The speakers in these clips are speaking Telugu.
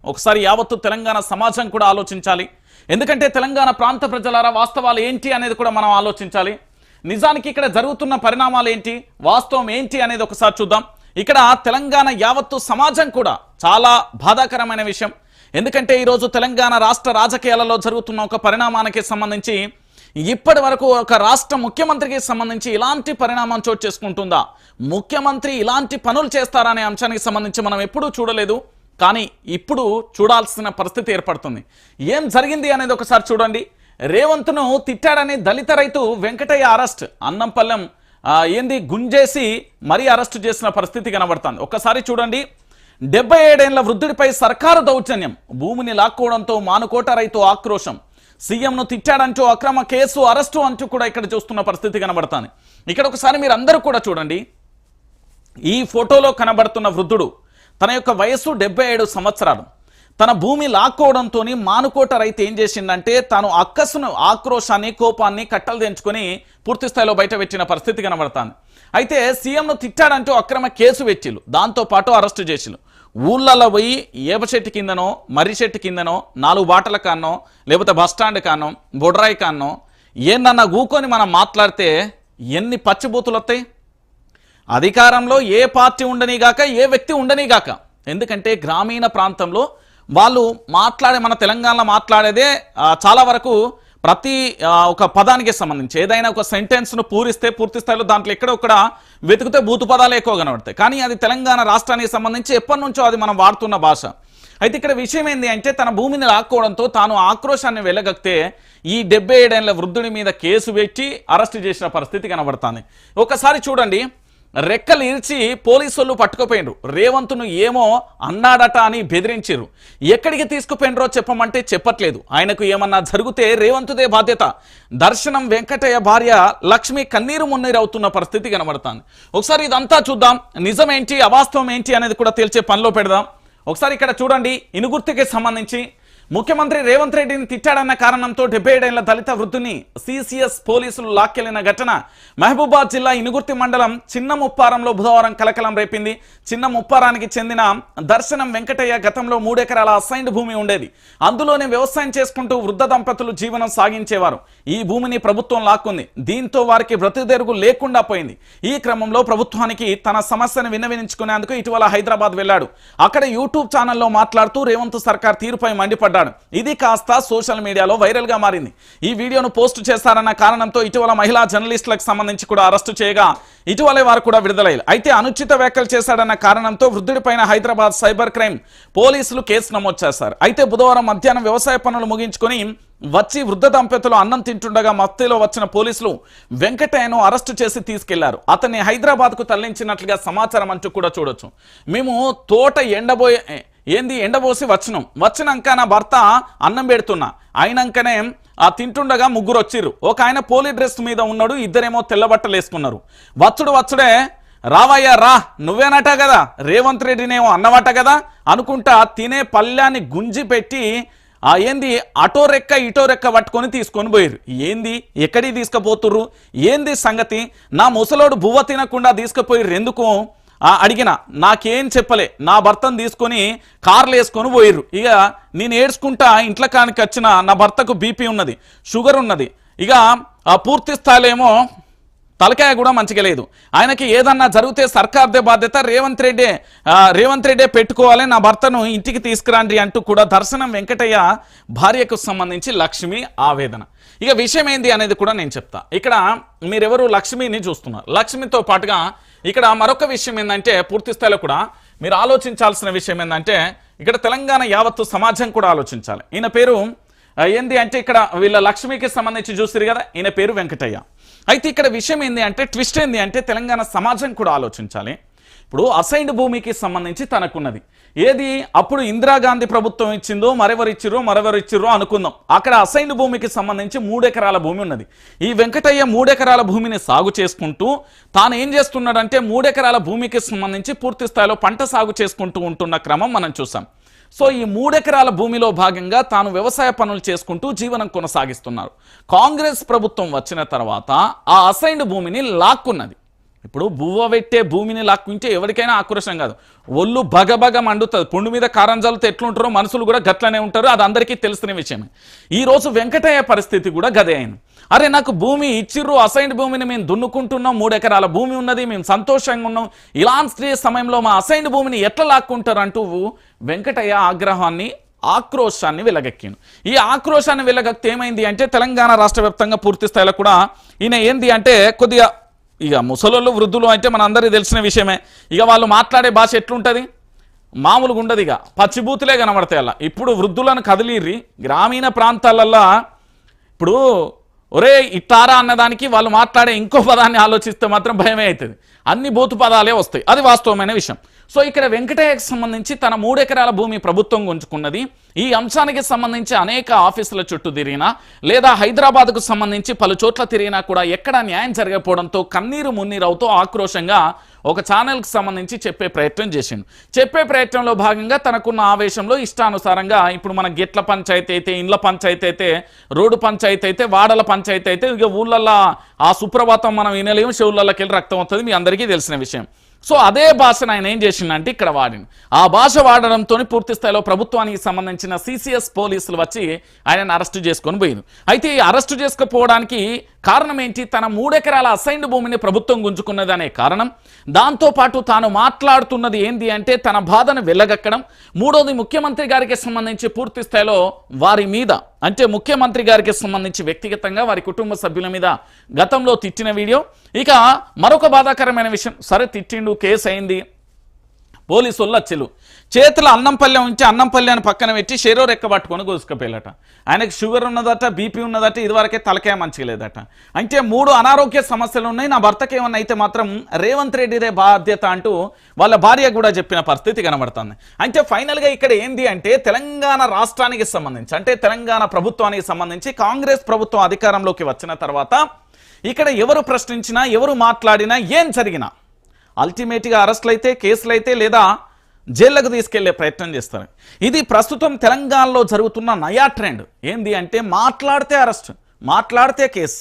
ఒకసారి యావత్తు తెలంగాణ సమాజం కూడా ఆలోచించాలి. ఎందుకంటే తెలంగాణ ప్రాంత ప్రజలారా వాస్తవాలు ఏంటి అనేది కూడా మనం ఆలోచించాలి. నిజానికి ఇక్కడ జరుగుతున్న పరిణామాలు ఏంటి, వాస్తవం ఏంటి అనేది ఒకసారి చూద్దాం. ఇక్కడ తెలంగాణ యావత్తు సమాజం కూడా చాలా బాధాకరమైన విషయం. ఎందుకంటే ఈరోజు తెలంగాణ రాష్ట్ర రాజకీయాలలో జరుగుతున్న ఒక పరిణామానికి సంబంధించి ఇప్పటి వరకు ఒక రాష్ట్ర ముఖ్యమంత్రికి సంబంధించి ఇలాంటి పరిణామం చోటు చేసుకుంటుందా, ముఖ్యమంత్రి ఇలాంటి పనులు చేస్తారా అనే అంశానికి సంబంధించి మనం ఎప్పుడూ చూడలేదు. కానీ ఇప్పుడు చూడాల్సిన పరిస్థితి ఏర్పడుతుంది. ఏం జరిగింది అనేది ఒకసారి చూడండి. రేవంత్ను తిట్టాడని దళిత రైతు వెంకటయ్య అరెస్ట్, అన్నంపల్లెం గుంజేసి మరీ అరెస్ట్ చేసిన పరిస్థితి కనబడుతుంది. ఒక్కసారి చూడండి. 77 ఏళ్ల వృద్ధుడిపై సర్కారు దౌర్జన్యం, భూమిని లాక్కోవడంతో మానుకోట రైతు ఆక్రోశం, సీఎంను తిట్టాడంటూ అక్రమ కేసు, అరెస్టు అంటూ కూడా ఇక్కడ చూస్తున్న పరిస్థితి కనబడుతుంది. ఇక్కడ ఒకసారి మీరు అందరూ కూడా చూడండి. ఈ ఫోటోలో కనబడుతున్న వృద్ధుడు తన యొక్క వయస్సు 77 సంవత్సరాలు. తన భూమి లాక్కోవడంతో మానుకోట రైతు ఏం చేసిందంటే తాను అక్కసును, ఆక్రోశాన్ని, కోపాన్ని కట్టలు తెంచుకొని పూర్తి స్థాయిలో బయట పెట్టిన పరిస్థితి కనబడుతుంది. అయితే సీఎంను తిట్టాడంటూ అక్రమ కేసు పెట్టిళ్ళు, దాంతోపాటు అరెస్టు చేసిళ్ళు. ఊళ్ళల్లో పోయి ఏప చెట్టు కిందనో, మర్రి చెట్టు కిందనో, 4 బాటల కాన్నో, లేకపోతే బస్టాండ్ కాన్నో, బొడ్రాయి కాన్నో ఏందన్నా గూకొని మనం మాట్లాడితే ఎన్ని పచ్చిబూతులు వస్తాయి. అధికారంలో ఏ పార్టీ ఉండనిగాక, ఏ వ్యక్తి ఉండనిగాక. ఎందుకంటే గ్రామీణ ప్రాంతంలో వాళ్ళు మన తెలంగాణలో మాట్లాడేదే చాలా వరకు ప్రతి ఒక పదానికి సంబంధించి ఏదైనా ఒక సెంటెన్స్ను పూరిస్తే పూర్తి స్థాయిలో దాంట్లో ఎక్కడొక్కడ వెతికితే బూతు పదాలు ఎక్కువ కనబడతాయి. కానీ అది తెలంగాణ రాష్ట్రానికి సంబంధించి ఎప్పటి నుంచో అది మనం వాడుతున్న భాష. అయితే ఇక్కడ విషయం ఏంది అంటే తన భూమిని లాక్కోవడంతో తాను ఆక్రోశాన్ని వెలగక్తే ఈ 77 ఏళ్ల వృద్ధుడి మీద కేసు పెట్టి అరెస్ట్ చేసిన పరిస్థితి కనబడుతుంది. ఒకసారి చూడండి. రెక్కలు ఇరిచి పోలీసులు పట్టుకుపోయినరు. రేవంత్ను ఏమో అన్నాడట అని బెదిరించారు. ఎక్కడికి తీసుకుపోయినరో చెప్పమంటే చెప్పట్లేదు. ఆయనకు ఏమన్నా జరిగితే రేవంత్దే బాధ్యత. దర్శనం వెంకటయ్య భార్య లక్ష్మి కన్నీరు మున్నీరు అవుతున్న పరిస్థితి కనబడుతుంది. ఒకసారి ఇదంతా చూద్దాం. నిజమేంటి, అవాస్తవం ఏంటి అనేది కూడా తేల్చే పనిలో పెడదాం. ఒకసారి ఇక్కడ చూడండి. ఇనుగుర్తికి సంబంధించి ముఖ్యమంత్రి రేవంత్ రెడ్డిని తిట్టాడన్న కారణంతో 77 ఏళ్ల దళిత వృద్ధుని సిసిఎస్ పోలీసులు లాక్కెళ్లిన ఘటన మహబూబాద్ జిల్లా ఇనుగుర్తి మండలం చిన్న ముప్పారంలో బుధవారం కలకలం రేపింది. చిన్న ముప్పారానికి చెందిన దర్శనం వెంకటయ్య గతంలో 3 ఎకరాల అసైన్డ్ భూమి ఉండేది. అందులోనే వ్యవసాయం చేసుకుంటూ వృద్ధ దంపతులు జీవనం సాగించేవారు. ఈ భూమిని ప్రభుత్వం లాక్కుంది. దీంతో వారికి బ్రతుకుదెరుగు లేకుండా పోయింది. ఈ క్రమంలో ప్రభుత్వానికి తన సమస్యను విన్నవించుకునేందుకు ఇటీవల హైదరాబాద్ వెళ్లాడు. అక్కడ యూట్యూబ్ ఛానల్లో మాట్లాడుతూ రేవంత్ సర్కార్ తీరుపై మండిపడ్డాడు. ఇది కాస్త సోషల్ మీడియాలో వైరల్ గా మారింది. ఈ వీడియోను పోస్ట్ చేశారన్న కారణంతో ఇటీవల మహిళా జర్నలిస్టులకు సంబంధించి కూడా అరెస్టు చేయగా ఇటీవలే వారు కూడా విడుదలయ్యారు. అయితే అనుచిత వ్యాఖ్యలు చేశాడన్న కారణంతో వృద్ధుడిపైన హైదరాబాద్ సైబర్ క్రైమ్ పోలీసులు కేసు నమోదు చేశారు. అయితే బుధవారం మధ్యాహ్నం వ్యవసాయ పనులు ముగించుకొని వచ్చి వృద్ధ దంపతులు అన్నం తింటుండగా మత్తులో వచ్చిన పోలీసులు వెంకటయ్యను అరెస్టు చేసి తీసుకెళ్లారు. అతన్ని హైదరాబాద్ కు తరలించినట్లుగా సమాచారం అంటూ కూడా చూడొచ్చు. మేము తోట ఎండబోసి వచ్చినాక నా భర్త అన్నం పెడుతున్నా, అయినాకనే తింటుండగా 3 వచ్చిర్రు. ఒక ఆయన పోలీ డ్రెస్ మీద ఉన్నాడు, ఇద్దరేమో తెల్ల బట్టలు వేసుకున్నారు. వచ్చుడే రావయ్యా రా, నువ్వేనట కదా రేవంత్ రెడ్డినేమో అన్నవట కదా అనుకుంటా తినే పళ్ళ్యాన్ని గుంజి పెట్టి అటో రెక్క ఇటో రెక్క పట్టుకొని తీసుకొని పోయారు. ఎక్కడికి తీసుకుపోతుర్రు, ఏంది సంగతి, నా ముసలోడు బువ్వ తినకుండా తీసుకుపోయిర్రు ఎందుకు అడిగిన నాకేం చెప్పలే. నా భర్తను తీసుకొని కార్లు వేసుకొని పోయిర్రు. ఇక నేను ఏడ్చుకుంటా ఇంట్లో కానికి వచ్చిన నా భర్తకు బీపీ ఉన్నది, షుగర్ ఉన్నది. ఇక పూర్తి స్థాయిలో ఏమో తలకాయ కూడా మంచిగా లేదు. ఆయనకి ఏదన్నా జరిగితే సర్కార్దే బాధ్యత, రేవంత్ రెడ్డే పెట్టుకోవాలి, నా భర్తను ఇంటికి తీసుకురండి అంటూ కూడా దర్శనం వెంకటయ్య భార్యకు సంబంధించి లక్ష్మి ఆవేదన. ఇక విషయం ఏంది అనేది కూడా నేను చెప్తా. ఇక్కడ మీరెవరు లక్ష్మిని చూస్తున్నారు. లక్ష్మితో పాటుగా ఇక్కడ మరొక విషయం ఏంటంటే పూర్తి స్థాయిలో కూడా మీరు ఆలోచించాల్సిన విషయం ఏంటంటే ఇక్కడ తెలంగాణ యావత్తు సమాజం కూడా ఆలోచించాలి. ఈయన పేరు ఏంది అంటే ఇక్కడ వీళ్ళ లక్ష్మికి సంబంధించి చూస్తారు కదా, ఈయన పేరు వెంకటయ్య. అయితే ఇక్కడ విషయం ఏంది అంటే ట్విస్ట్ ఏంది అంటే తెలంగాణ సమాజం కూడా ఆలోచించాలి. ఇప్పుడు అసైన్డ్ భూమికి సంబంధించి తనకున్నది ఏది, అప్పుడు ఇందిరాగాంధీ ప్రభుత్వం ఇచ్చిందో మరెవరు ఇచ్చిర్రో అనుకుందాం. అక్కడ అసైన్డ్ భూమికి సంబంధించి 3 ఎకరాల భూమి ఉన్నది. ఈ వెంకటయ్య 3 ఎకరాల భూమిని సాగు చేసుకుంటూ తాను ఏం చేస్తున్నాడంటే 3 ఎకరాల భూమికి సంబంధించి పూర్తి స్థాయిలో పంట సాగు చేసుకుంటూ ఉంటున్న క్రమం మనం చూసాం. సో ఈ 3 ఎకరాల భూమిలో భాగంగా తాను వ్యవసాయ పనులు చేసుకుంటూ జీవనం కొనసాగిస్తున్నారు. కాంగ్రెస్ ప్రభుత్వం వచ్చిన తర్వాత ఆ అసైన్డ్ భూమిని లాక్కున్నది. ఇప్పుడు బువ్వ పెట్టే భూమిని లాక్కుంటే ఎవరికైనా ఆక్రోశం కాదు, ఒళ్ళు బగబగ మండుతుంది. పుండు మీద కారం జల్లితే ఎట్లుంటారో మనుషులు కూడా గట్లనే ఉంటారు, అది అందరికీ తెలిసిన విషయమే. ఈరోజు వెంకటయ్య పరిస్థితి కూడా గదే అయింది. అరే నాకు భూమి ఇచ్చిర్రు, అసైన్డ్ భూమిని మేము దున్నుకుంటున్నాం, 3 ఎకరాల భూమి ఉన్నది, మేము సంతోషంగా ఉన్నాం, ఇలాంటి సమయంలో మా అసైన్డ్ భూమిని ఎట్లా లాక్కుంటారు అంటూ వెంకటయ్య ఆక్రోశాన్ని వెలగెక్కిండు. ఈ ఆక్రోశాన్ని వెలగక్కితే ఏమైంది అంటే తెలంగాణ రాష్ట్ర వ్యాప్తంగా పూర్తి స్థాయిలో కూడా ఈయన ఏంది అంటే కొద్దిగా ఇక ముసలోళ్ళు వృద్ధులు అంటే మన అందరికీ తెలిసిన విషయమే. ఇక వాళ్ళు మాట్లాడే భాష ఎట్లుంటుంది, మామూలుగా ఉండదు, ఇక పచ్చిబూతులే కనబడతాయి. అలా ఇప్పుడు వృద్ధులను కదిలిర్రి గ్రామీణ ప్రాంతాలల్లో ఇప్పుడు ఒరే ఇట్టారా అన్నదానికి వాళ్ళు మాట్లాడే ఇంకో పదాన్ని ఆలోచిస్తే మాత్రం భయమే అవుతుంది, అన్ని బూతు పదాలే వస్తాయి, అది వాస్తవమైన విషయం. సో ఇక్కడ వెంకటయ్యకి సంబంధించి తన 3 ఎకరాల భూమి ప్రభుత్వం గుంజుకున్నది. ఈ అంశానికి సంబంధించి అనేక ఆఫీసుల చుట్టూ తిరిగినా లేదా హైదరాబాద్కు సంబంధించి పలు చోట్ల తిరిగినా కూడా ఎక్కడ న్యాయం జరగకపోవడంతో కన్నీరు మున్నీరవుతూ ఆక్రోశంగా ఒక ఛానల్కి సంబంధించి చెప్పే ప్రయత్నం చేసిండు. చెప్పే ప్రయత్నంలో భాగంగా తనకున్న ఆవేశంలో ఇష్టానుసారంగా ఇప్పుడు మన గెట్ల పంచాయతీ అయితే, ఇండ్ల పంచాయతీ అయితే, రోడ్డు పంచాయతీ అయితే, వాడల పంచాయతీ అయితే, ఇక ఊళ్ళల్లో ఆ సుప్రభాతం మనం వినలేము, చెవులలోకి వెళ్ళి రక్తం వస్తుంది, మీ అందరికీ తెలిసిన విషయం. సో అదే భాషను ఆయన ఏం చేసిందంటే ఇక్కడ వాడింది. ఆ భాష వాడడంతో పూర్తి స్థాయిలో ప్రభుత్వానికి సంబంధించిన సిసిఎస్ పోలీసులు వచ్చి ఆయనను అరెస్టు చేసుకొని పోయింది. అయితే ఈ అరెస్టు చేసుకుపోవడానికి కారణం ఏంటి, తన 3 ఎకరాల అసైన్డ్ భూమిని ప్రభుత్వం గుంజుకున్నదనే కారణం. దాంతోపాటు తాను మాట్లాడుతున్నది ఏంది అంటే తన బాధను వెళ్ళగక్కడం. మూడోది ముఖ్యమంత్రి గారికి సంబంధించి పూర్తి స్థాయిలో వారి మీద అంటే ముఖ్యమంత్రి గారికి సంబంధించి వ్యక్తిగతంగా వారి కుటుంబ సభ్యుల మీద గతంలో తిట్టిన వీడియో. ఇక మరొక బాధాకరమైన విషయం, సరే తిట్టిండు, కేసు అయింది, పోలీసులు వచ్చేలు చేతులు అన్నం పల్లెం ఉంచి అన్నం పల్లెని పక్కన పెట్టి షెరో రెక్క పట్టుకొని గోసుకుపోయాలట. ఆయనకు షుగర్ ఉన్నదట, బీపీ ఉన్నదట, ఇదివరకే తలకాయ మంచిగా లేదట. అంటే 3 అనారోగ్య సమస్యలు ఉన్నాయి, నా భర్తకి ఏమన్నా అయితే మాత్రం రేవంత్ రెడ్డిదే బాధ్యత అంటూ వాళ్ళ భార్య కూడా చెప్పిన పరిస్థితి కనబడుతుంది. అంటే ఫైనల్గా ఇక్కడ ఏంది అంటే తెలంగాణ రాష్ట్రానికి సంబంధించి అంటే తెలంగాణ ప్రభుత్వానికి సంబంధించి కాంగ్రెస్ ప్రభుత్వం అధికారంలోకి వచ్చిన తర్వాత ఇక్కడ ఎవరు ప్రశ్నించినా ఎవరు మాట్లాడినా ఏం జరిగినా అల్టిమేట్గా అరెస్టులు అయితే, కేసులు అయితే లేదా జైళ్లకు తీసుకెళ్లే ప్రయత్నం చేస్తారు. ఇది ప్రస్తుతం తెలంగాణలో జరుగుతున్న నయా ట్రెండ్. ఏంది అంటే మాట్లాడితే అరెస్ట్, మాట్లాడితే కేసు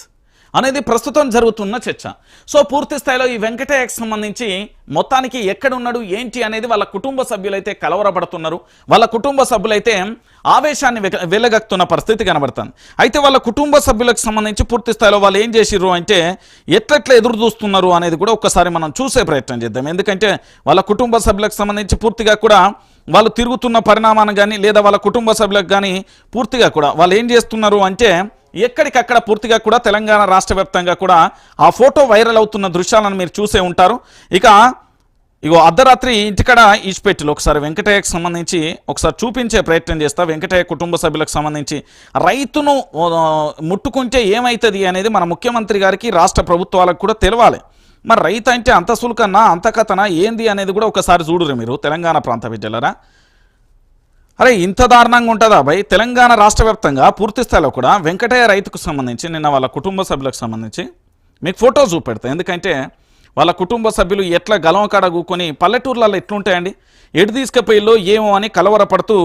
అనేది ప్రస్తుతం జరుగుతున్న చర్చ. సో పూర్తి స్థాయిలో ఈ వెంకటయ్యకి సంబంధించి మొత్తానికి ఎక్కడున్నాడు ఏంటి అనేది వాళ్ళ కుటుంబ సభ్యులైతే కలవరపడుతున్నారు. వాళ్ళ కుటుంబ సభ్యులైతే ఆవేశాన్ని వెలగక్కుతున్న పరిస్థితి కనబడుతుంది. అయితే వాళ్ళ కుటుంబ సభ్యులకు సంబంధించి పూర్తి స్థాయిలో వాళ్ళు ఏం చేసిర్రు అంటే ఎట్లెట్లా ఎదురు చూస్తున్నారు అనేది కూడా ఒక్కసారి మనం చూసే ప్రయత్నం చేద్దాం. ఎందుకంటే వాళ్ళ కుటుంబ సభ్యులకు సంబంధించి పూర్తిగా కూడా వాళ్ళు తిరుగుతున్న పరిణామాన్ని కానీ లేదా వాళ్ళ కుటుంబ సభ్యులకు కానీ పూర్తిగా కూడా వాళ్ళు ఏం చేస్తున్నారు అంటే ఎక్కడికక్కడ పూర్తిగా కూడా తెలంగాణ రాష్ట్ర వ్యాప్తంగా కూడా ఆ ఫోటో వైరల్ అవుతున్న దృశ్యాలను మీరు చూసే ఉంటారు. ఇక ఇగో అర్ధరాత్రి ఇంటికడ ఈచిపెట్టిలు ఒకసారి వెంకటయ్యకు సంబంధించి ఒకసారి చూపించే ప్రయత్నం చేస్తా. వెంకటయ్య కుటుంబ సభ్యులకు సంబంధించి రైతును ముట్టుకుంటే ఏమవుతుంది అనేది మన ముఖ్యమంత్రి గారికి రాష్ట్ర ప్రభుత్వాలకు కూడా తెలవాలి. మరి రైతు అంటే అంత సులుకన్నా అంత కథనా ఏంది అనేది కూడా ఒకసారి చూడురు మీరు తెలంగాణ ప్రాంత బిడ్డలరా. అరే ఇంత దారుణంగా ఉంటుందా భయ్? తెలంగాణ రాష్ట్ర వ్యాప్తంగా పూర్తి స్థాయిలో కూడా వెంకటయ్య రైతుకు సంబంధించి నిన్న వాళ్ళ కుటుంబ సభ్యులకు సంబంధించి మీకు ఫోటో చూపెడతాయి. ఎందుకంటే వాళ్ళ కుటుంబ సభ్యులు ఎట్లా గలం కాడ కూకొని పల్లెటూర్లలో ఎట్లుంటాయండి, ఎటు తీసుకుపోయిల్లో ఏమో అని కలవరపడుతూ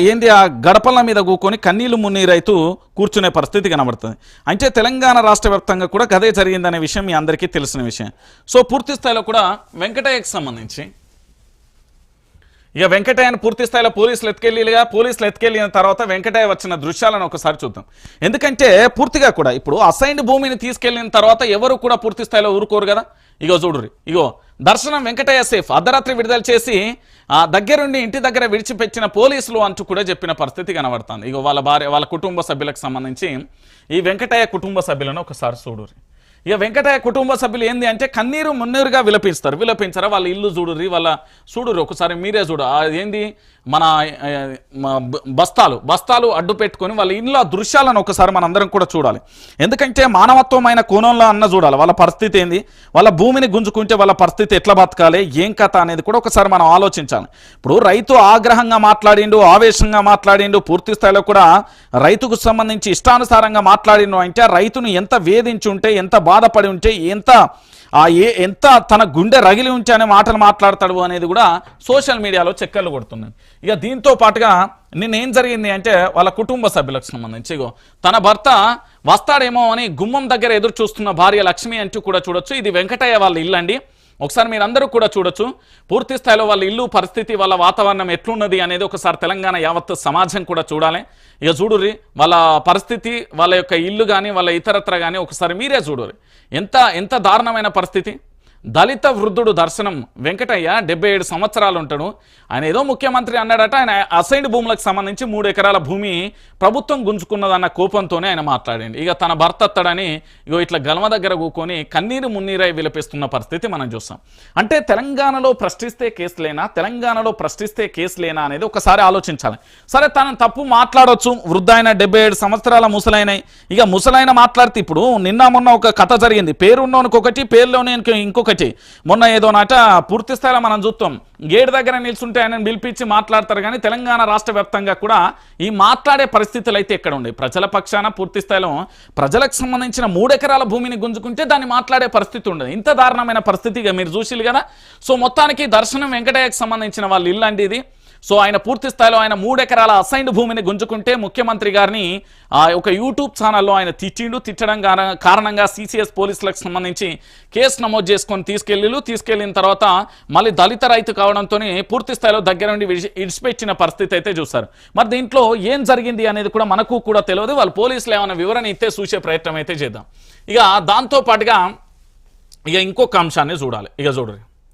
ఏంది ఆ గడపల మీద కూకొని కన్నీళ్లు మున్నీరైతూ కూర్చునే పరిస్థితి కనబడుతుంది. అంటే తెలంగాణ రాష్ట్ర వ్యాప్తంగా కూడా గదే జరిగిందనే విషయం మీ అందరికీ తెలిసిన విషయం. సో పూర్తి స్థాయిలో కూడా వెంకటయ్యకు సంబంధించి ఇక వెంకటయ్యను పూర్తి స్థాయిలో పోలీసులు ఎత్తుకెళ్ళిన తర్వాత వెంకటయ్య వచ్చిన దృశ్యాలను ఒకసారి చూద్దాం. ఎందుకంటే పూర్తిగా కూడా ఇప్పుడు అసైన్డ్ భూమిని తీసుకెళ్లిన తర్వాత ఎవరు కూడా పూర్తి స్థాయిలో ఊరుకోరు కదా. ఇగో చూడుర్రి, ఇగో దర్శనం వెంకటయ్య సేఫ్, అర్ధరాత్రి విడుదల చేసి దగ్గరుండి ఇంటి దగ్గర విడిచిపెట్టిన పోలీసులు అంటూ కూడా చెప్పిన పరిస్థితి కనబడుతుంది. ఇగో వాళ్ళ భార్య వాళ్ళ కుటుంబ సభ్యులకు సంబంధించి ఈ వెంకటయ్య కుటుంబ సభ్యులను ఒకసారి చూడుర్రి. ఇక వెంకటయ్య కుటుంబ సభ్యులు ఏంది అంటే కన్నీరు మున్నీరుగా విలపించరా వాళ్ళ ఇల్లు చూడుర్రి, వాళ్ళ చూడుర్రి ఒకసారి మీరే చూడు. ఏంది మన బస్తాలు అడ్డు పెట్టుకొని వాళ్ళ ఇళ్ళ దృశ్యాలను ఒకసారి మనందరం కూడా చూడాలి. ఎందుకంటే మానవత్వమైన కోణంలో అన్న చూడాలి వాళ్ళ పరిస్థితి ఏంది, వాళ్ళ భూమిని గుంజుకుంటే వాళ్ళ పరిస్థితి ఎట్లా బతకాలి, ఏం కథ అనేది కూడా ఒకసారి మనం ఆలోచించాలి. ఇప్పుడు రైతు ఆగ్రహంగా మాట్లాడిండు, ఆవేశంగా మాట్లాడిండు, పూర్తి స్థాయిలో కూడా రైతుకు సంబంధించి ఇష్టానుసారంగా మాట్లాడిండు అంటే రైతును ఎంత వేధించి ఉంటే, ఎంత బాధపడి ఉంటే, ఎంత తన గుండె రగిలి ఉంచి అనే మాటలు మాట్లాడతాడు అనేది కూడా సోషల్ మీడియాలో చక్కర్లు కొడుతున్నాయి. ఇక దీంతో పాటుగా నిన్న ఏం జరిగింది అంటే వాళ్ళ కుటుంబ సభ్యులకు సంబంధించి తన భర్త వస్తాడేమో అని గుమ్మం దగ్గర ఎదురు చూస్తున్న భార్య లక్ష్మి అంటూ కూడా చూడొచ్చు. ఇది వెంకటయ్య వాళ్ళ ఇల్లు అండి. ఒకసారి మీరు అందరూ కూడా చూడొచ్చు పూర్తి స్థాయిలో వాళ్ళ ఇల్లు పరిస్థితి, వాళ్ళ వాతావరణం ఎట్లున్నది అనేది ఒకసారి తెలంగాణ యావత్ సమాజం కూడా చూడాలి. ఇక చూడుర్రి వాళ్ళ పరిస్థితి, వాళ్ళ యొక్క ఇల్లు కానీ వాళ్ళ ఇతరత్ర కానీ ఒకసారి మీరే చూడుర్రి ఎంత దారుణమైన పరిస్థితి. దళిత వృద్ధుడు దర్శనం వెంకటయ్య 77 సంవత్సరాలు ఉంటాడు. ఆయన ఏదో ముఖ్యమంత్రి అన్నాడట, ఆయన అసైన్డ్ భూములకు సంబంధించి 3 ఎకరాల భూమి ప్రభుత్వం గుంజుకున్నదన్న కోపంతోనే ఆయన మాట్లాడండి. ఇక తన భర్త అత్తడని ఇగో ఇట్లా గల్మ దగ్గర కూకొని కన్నీరు మున్నీరై విలపిస్తున్న పరిస్థితి మనం చూస్తాం. అంటే తెలంగాణలో ప్రశ్నిస్తే కేసులేనా అనేది ఒకసారి ఆలోచించాలి. సరే తనను తప్పు మాట్లాడవచ్చు, వృద్ధ అయిన 77 సంవత్సరాల ముసలైన, ఇక ముసలైన మాట్లాడితే ఇప్పుడు నిన్న మొన్న ఒక కథ జరిగింది. పేరున్నోనికి ఒకటి, పేరులోనే ఇంకొకటి. మొన్న ఏదో నాట పూర్తి స్థాయిలో మనం చూస్తాం గేట్ దగ్గర నిల్చుంటే ఆయన పిలిపించి మాట్లాడతారు. కానీ తెలంగాణ రాష్ట్ర వ్యాప్తంగా కూడా ఈ మాట్లాడే పరిస్థితులు అయితే ఎక్కడ ఉండే, ప్రజల పక్షాన పూర్తి స్థాయిలో ప్రజలకు సంబంధించిన 3 ఎకరాల భూమిని గుంజుకుంటే దాన్ని మాట్లాడే పరిస్థితి ఉండదు. ఇంత దారుణమైన పరిస్థితిగా మీరు చూసిరు కదా. సో మొత్తానికి దర్శనం వెంకటయ్యకు సంబంధించిన వాళ్ళ ఇల్లు అండి ఇది. సో ఆయన పూర్తి స్థాయిలో ఆయన 3 ఎకరాల అసైన్డ్ భూమిని గుంజుకుంటే ముఖ్యమంత్రి గారిని ఒక యూట్యూబ్ ఛానల్లో ఆయన తిట్టడం కారణంగా సిసిఎస్ పోలీసులకు సంబంధించి కేసు నమోదు చేసుకొని తీసుకెళ్లిన తర్వాత మళ్ళీ దళిత రైతు కావడంతో పూర్తి స్థాయిలో దగ్గర నుండి ఇడిచిపెట్టిన పరిస్థితి అయితే చూస్తారు. మరి దీంట్లో ఏం జరిగింది అనేది కూడా మనకు కూడా తెలియదు. వాళ్ళు పోలీసులు ఏమైనా వివరణ ఇస్తే చూసే ప్రయత్నం అయితే చేద్దాం. ఇక దాంతో పాటుగా ఇక ఇంకొక అంశాన్ని చూడాలి. ఇక చూడండి